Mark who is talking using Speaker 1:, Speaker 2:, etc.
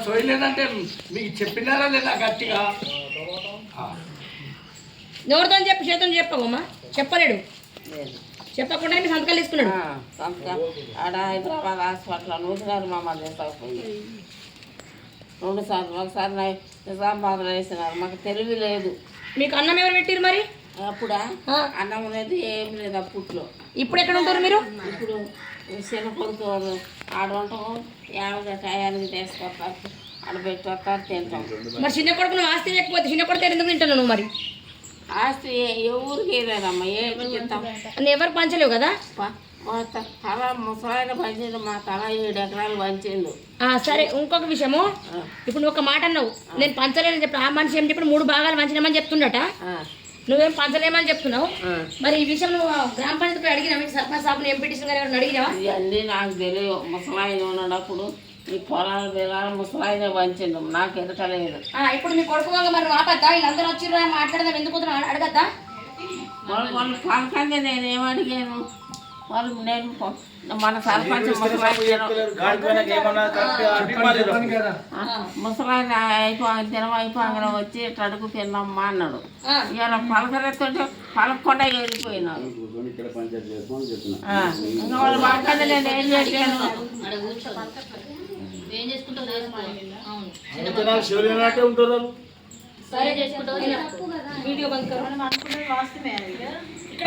Speaker 1: సోయలేదంటే మీకు చెప్పినారా లేదా గట్టిగా?
Speaker 2: నోరుతో చెప్పి చేతులు చెప్పమ్మా. చెప్పలేడు, చెప్పకుండా మీ సంతకాలు తీసుకున్నాడు.
Speaker 3: ఆడ హైదరాబాద్ హాస్పిటల్లో నూసినారు మా తీసుకుపోయి 2 సార్లు. ఒకసారి నిజామాబాద్లో వేసినారు. మాకు తెలివి లేదు.
Speaker 2: మీకు అన్నం ఎవరు పెట్టారు మరి?
Speaker 3: అప్పుడా అన్నం లేదు, ఏం లేదు అప్పట్లో.
Speaker 2: ఇప్పుడు ఎక్కడ ఉంటారు మీరు?
Speaker 3: ఇప్పుడు చిన్న కొడుకు ఆడ ఉంటాము. యాభై టయానికి తీసుకొస్తారు, ఆడ పెట్టి వస్తారు, తింటాం.
Speaker 2: మరి చిన్న కొడుకు నువ్వు ఆస్తి లేకపోతే చిన్న కొడుకు ఎందుకు తింటాను నువ్వు మరి?
Speaker 3: ఆస్తి ఎవరికి ఏదమ్మా, ఏమి తింటాం.
Speaker 2: నువ్వు ఎవరికి పంచలేవు కదా?
Speaker 3: మా తల ముసలాయన పంచిండు, మా తల 7 ఎకరాలు పంచిండు.
Speaker 2: సరే, ఇంకొక విషయము. ఇప్పుడు నువ్వు ఒక మాట అన్నావు, నేను పంచలేని చెప్పి. ఆ మనిషి ఏం చెప్పి 3 భాగాలు పంచినామని చెప్తుండట. నువ్వేం పంచలేమని చెప్తున్నావు. మరి ఈ విషయం నువ్వు గ్రామ పంచాయతీ అడిగినా? మీకు సర్పంచ్ సాబ్ ఎంపీటీసీ గారు ఎవరు అడిగినావా?
Speaker 3: ఇవన్నీ నాకు తెలియదు. ముసలాయన ఉన్నప్పుడు ఈ పొలాలు బిలాలు ముసలాయనే పంచిండు, నాకు ఎదకలేదు.
Speaker 2: ఇప్పుడు మీ కొడుకు మరి నువ్వు ఆపద్దా? వీళ్ళందరూ వచ్చి మాట్లాడదాం, ఎందుకు అడగద్దా?
Speaker 3: వాళ్ళు పలకండి, నేనేం అడిగాను. వాళ్ళు నేను మన సర్పంచ్ ముసలాయన తినం అయిపోగానే వచ్చి అడుగు తిన్నామ్మా అన్నాడు. ఇవాళ పలకరెత్తుంటే పలకకుండా వెళ్ళిపోయినాడు. ఇంకా వాళ్ళు పలకండి, నేను ఏం చేశాను.
Speaker 2: వీడియో బంద్